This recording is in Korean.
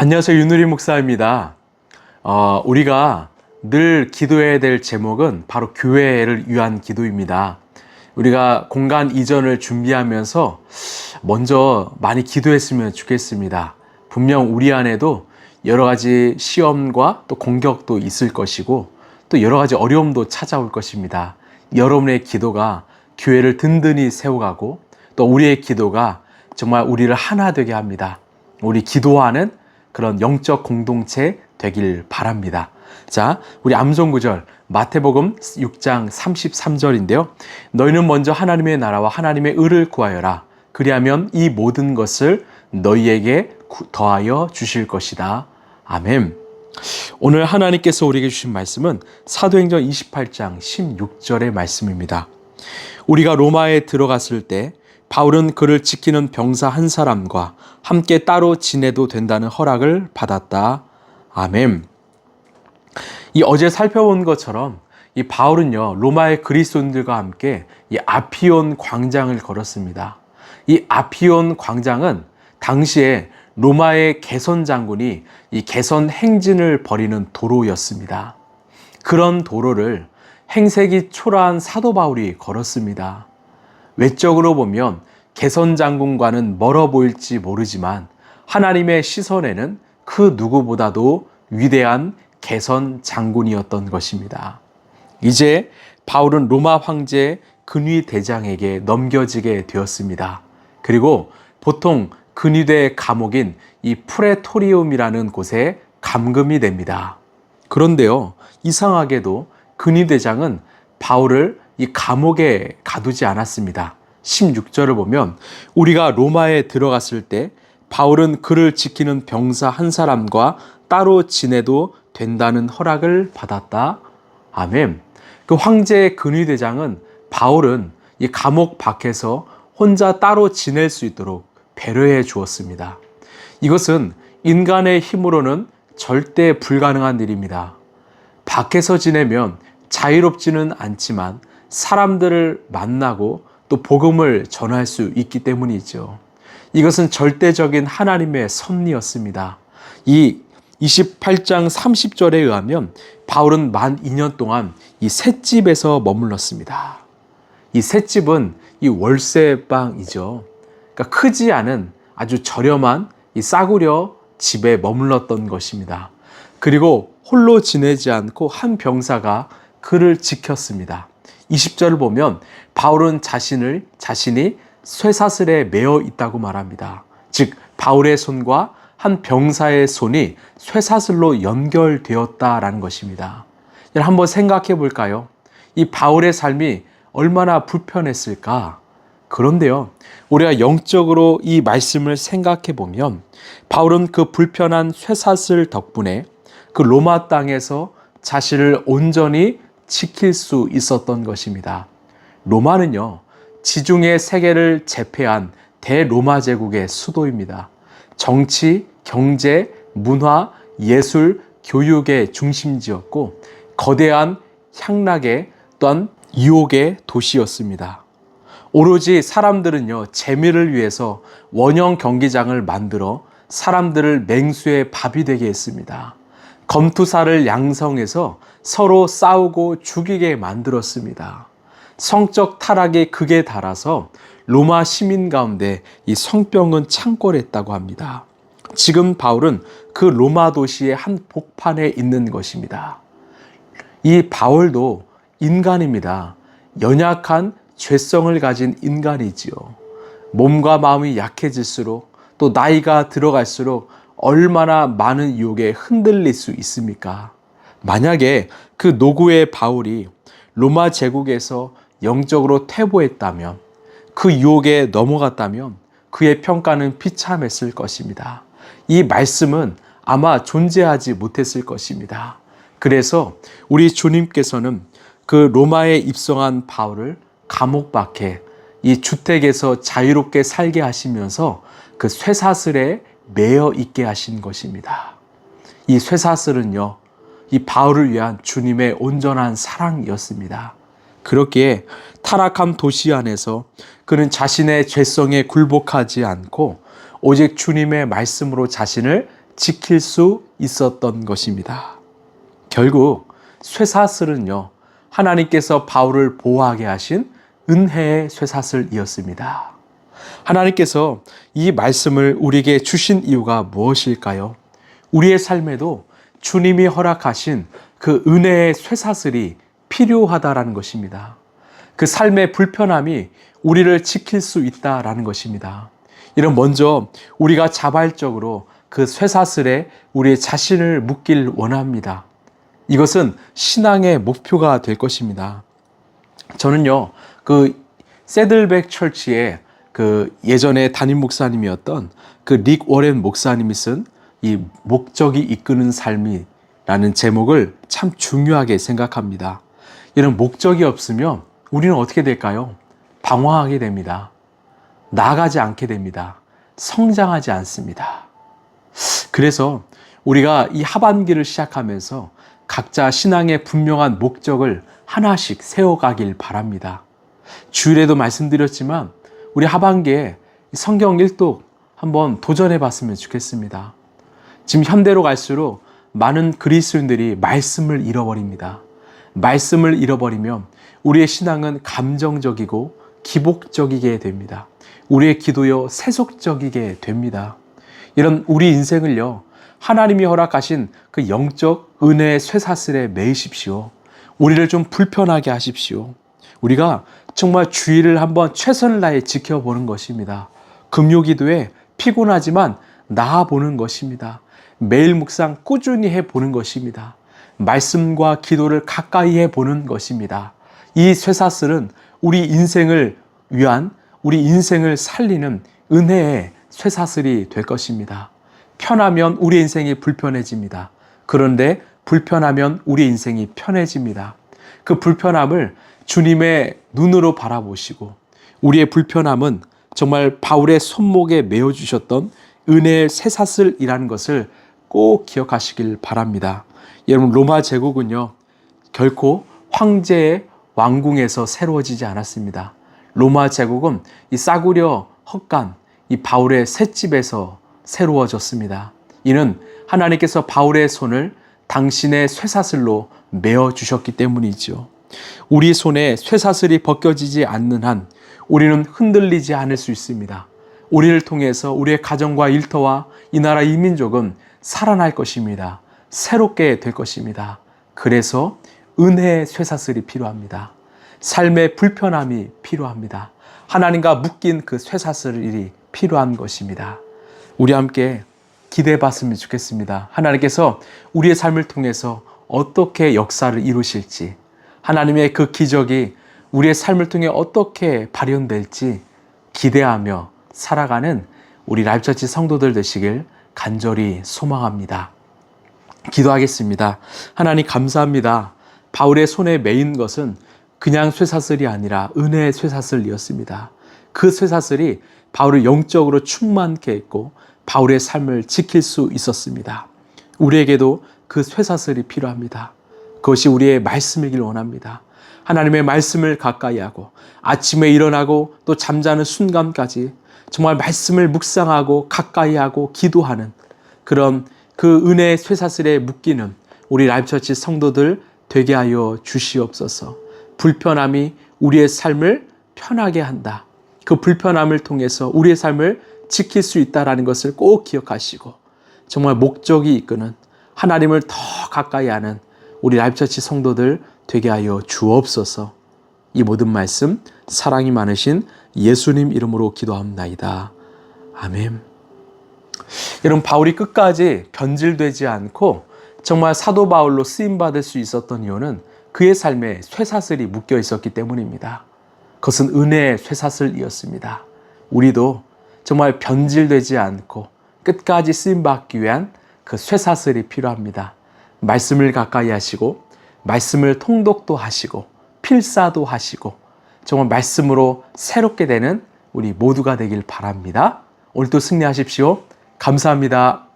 안녕하세요. 윤우리 목사입니다. 우리가 늘 기도해야 될 제목은 바로 교회를 위한 기도입니다. 우리가 공간 이전을 준비하면서 먼저 많이 기도했으면 좋겠습니다. 분명 우리 안에도 여러 가지 시험과 또 공격도 있을 것이고 또 여러 가지 어려움도 찾아올 것입니다. 여러분의 기도가 교회를 든든히 세워가고 또 우리의 기도가 정말 우리를 하나 되게 합니다. 우리 기도하는 그런 영적 공동체 되길 바랍니다. 자, 우리 암송구절 마태복음 6장 33절인데요. 너희는 먼저 하나님의 나라와 하나님의 의를 구하여라. 그리하면 이 모든 것을 너희에게 더하여 주실 것이다. 아멘. 오늘 하나님께서 우리에게 주신 말씀은 사도행전 28장 16절의 말씀입니다. 우리가 로마에 들어갔을 때 바울은 그를 지키는 병사 한 사람과 함께 따로 지내도 된다는 허락을 받았다. 아멘. 이 어제 살펴본 것처럼 이 바울은요, 로마의 그리스도인들과 함께 이 아피온 광장을 걸었습니다. 이 아피온 광장은 당시에 로마의 개선 장군이 이 개선 행진을 벌이는 도로였습니다. 그런 도로를 행색이 초라한 사도 바울이 걸었습니다. 외적으로 보면 개선 장군과는 멀어 보일지 모르지만 하나님의 시선에는 그 누구보다도 위대한 개선 장군이었던 것입니다. 이제 바울은 로마 황제 근위 대장에게 넘겨지게 되었습니다. 그리고 보통 근위대 감옥인 이 프레토리움이라는 곳에 감금이 됩니다. 그런데요, 이상하게도 근위대장은 바울을 이 감옥에 가두지 않았습니다. 16절을 보면 우리가 로마에 들어갔을 때 바울은 그를 지키는 병사 한 사람과 따로 지내도 된다는 허락을 받았다. 아멘. 그 황제 근위대장은 바울은 이 감옥 밖에서 혼자 따로 지낼 수 있도록 배려해 주었습니다. 이것은 인간의 힘으로는 절대 불가능한 일입니다. 밖에서 지내면 자유롭지는 않지만 사람들을 만나고 또 복음을 전할 수 있기 때문이죠. 이것은 절대적인 하나님의 섭리였습니다. 이 28장 30절에 의하면 바울은 만 2년 동안 이 셋집에서 머물렀습니다. 이 셋집은 이 월세방이죠. 그러니까 크지 않은 아주 저렴한 이 싸구려 집에 머물렀던 것입니다. 그리고 홀로 지내지 않고 한 병사가 그를 지켰습니다. 20절을 보면 바울은 자신이 쇠사슬에 매어 있다고 말합니다. 즉 바울의 손과 한 병사의 손이 쇠사슬로 연결되었다라는 것입니다. 한번 생각해 볼까요? 이 바울의 삶이 얼마나 불편했을까? 그런데요, 우리가 영적으로 이 말씀을 생각해 보면 바울은 그 불편한 쇠사슬 덕분에 그 로마 땅에서 자신을 온전히 지킬 수 있었던 것입니다. 로마는요, 지중해 세계를 제패한 대로마 제국의 수도입니다. 정치, 경제, 문화, 예술, 교육의 중심지였고 거대한 향락의 또한 유혹의 도시였습니다. 오로지 사람들은요, 재미를 위해서 원형 경기장을 만들어 사람들을 맹수의 밥이 되게 했습니다. 검투사를 양성해서 서로 싸우고 죽이게 만들었습니다. 성적 타락의 극에 달아서 로마 시민 가운데 이 성병은 창궐했다고 합니다. 지금 바울은 그 로마 도시의 한 복판에 있는 것입니다. 이 바울도 인간입니다. 연약한 죄성을 가진 인간이지요. 몸과 마음이 약해질수록 또 나이가 들어갈수록 얼마나 많은 유혹에 흔들릴 수 있습니까? 만약에 그 노구의 바울이 로마 제국에서 영적으로 퇴보했다면, 그 유혹에 넘어갔다면 그의 평가는 비참했을 것입니다. 이 말씀은 아마 존재하지 못했을 것입니다. 그래서 우리 주님께서는 그 로마에 입성한 바울을 감옥 밖에 이 주택에서 자유롭게 살게 하시면서 그 쇠사슬에 매여 있게 하신 것입니다. 이 쇠사슬은요, 이 바울을 위한 주님의 온전한 사랑이었습니다. 그렇기에 타락한 도시 안에서 그는 자신의 죄성에 굴복하지 않고 오직 주님의 말씀으로 자신을 지킬 수 있었던 것입니다. 결국 쇠사슬은요, 하나님께서 바울을 보호하게 하신 은혜의 쇠사슬이었습니다. 하나님께서 이 말씀을 우리에게 주신 이유가 무엇일까요? 우리의 삶에도 주님이 허락하신 그 은혜의 쇠사슬이 필요하다라는 것입니다. 그 삶의 불편함이 우리를 지킬 수 있다라는 것입니다. 이런 먼저 우리가 자발적으로 그 쇠사슬에 우리의 자신을 묶길 원합니다. 이것은 신앙의 목표가 될 것입니다. 저는요, 그 새들백 철치의 그 예전에 담임 목사님이었던 그 릭 워렌 목사님이 쓴 이 목적이 이끄는 삶이라는 제목을 참 중요하게 생각합니다. 이런 목적이 없으면 우리는 어떻게 될까요? 방황하게 됩니다. 나아가지 않게 됩니다. 성장하지 않습니다. 그래서 우리가 이 하반기를 시작하면서 각자 신앙의 분명한 목적을 하나씩 세워가길 바랍니다. 주일에도 말씀드렸지만 우리 하반기에 성경 일독 한번 도전해 봤으면 좋겠습니다. 지금 현대로 갈수록 많은 그리스도인들이 말씀을 잃어버립니다. 말씀을 잃어버리면 우리의 신앙은 감정적이고 기복적이게 됩니다. 우리의 기도요 세속적이게 됩니다. 이런 우리 인생을요, 하나님이 허락하신 그 영적 은혜의 쇠사슬에 매이십시오. 우리를 좀 불편하게 하십시오. 우리가 정말 주의를 한번 최선을 다해 지켜보는 것입니다. 금요기도에 피곤하지만 나아보는 것입니다. 매일 묵상 꾸준히 해보는 것입니다. 말씀과 기도를 가까이 해보는 것입니다. 이 쇠사슬은 우리 인생을 위한, 우리 인생을 살리는 은혜의 쇠사슬이 될 것입니다. 편하면 우리 인생이 불편해집니다. 그런데 불편하면 우리 인생이 편해집니다. 그 불편함을 주님의 눈으로 바라보시고 우리의 불편함은 정말 바울의 손목에 메어주셨던 은혜의 쇠사슬이라는 것을 꼭 기억하시길 바랍니다. 여러분, 로마 제국은요, 결코 황제의 왕궁에서 새로워지지 않았습니다. 로마 제국은 이 싸구려 헛간, 이 바울의 셋집에서 새로워졌습니다. 이는 하나님께서 바울의 손을 당신의 쇠사슬로 메어 주셨기 때문이죠. 우리 손에 쇠사슬이 벗겨지지 않는 한 우리는 흔들리지 않을 수 있습니다. 우리를 통해서 우리의 가정과 일터와 이 나라 이 민족은 살아날 것입니다. 새롭게 될 것입니다. 그래서 은혜의 쇠사슬이 필요합니다. 삶의 불편함이 필요합니다. 하나님과 묶인 그 쇠사슬이 필요한 것입니다. 우리 함께 기대해 봤으면 좋겠습니다. 하나님께서 우리의 삶을 통해서 어떻게 역사를 이루실지, 하나님의 그 기적이 우리의 삶을 통해 어떻게 발현될지 기대하며 살아가는 우리 라이프처치 성도들 되시길 간절히 소망합니다. 기도하겠습니다. 하나님 감사합니다. 바울의 손에 메인 것은 그냥 쇠사슬이 아니라 은혜의 쇠사슬이었습니다. 그 쇠사슬이 바울을 영적으로 충만케 했고 바울의 삶을 지킬 수 있었습니다. 우리에게도 그 쇠사슬이 필요합니다. 그것이 우리의 말씀이길 원합니다. 하나님의 말씀을 가까이 하고 아침에 일어나고 또 잠자는 순간까지 정말 말씀을 묵상하고 가까이 하고 기도하는 그런 그 은혜의 쇠사슬에 묶이는 우리 라이프처치 성도들 되게 하여 주시옵소서. 불편함이 우리의 삶을 편하게 한다. 그 불편함을 통해서 우리의 삶을 지킬 수 있다는 것을 꼭 기억하시고 정말 목적이 이끄는 하나님을 더 가까이 하는 우리 라이프처치 성도들 되게 하여 주옵소서. 이 모든 말씀 사랑이 많으신 예수님 이름으로 기도합나이다. 아멘. 여러분, 바울이 끝까지 변질되지 않고 정말 사도 바울로 쓰임받을 수 있었던 이유는 그의 삶에 쇠사슬이 묶여 있었기 때문입니다. 그것은 은혜의 쇠사슬이었습니다. 우리도 정말 변질되지 않고 끝까지 쓰임받기 위한 그 쇠사슬이 필요합니다. 말씀을 가까이 하시고 말씀을 통독도 하시고 필사도 하시고 정말 말씀으로 새롭게 되는 우리 모두가 되길 바랍니다. 오늘도 승리하십시오. 감사합니다.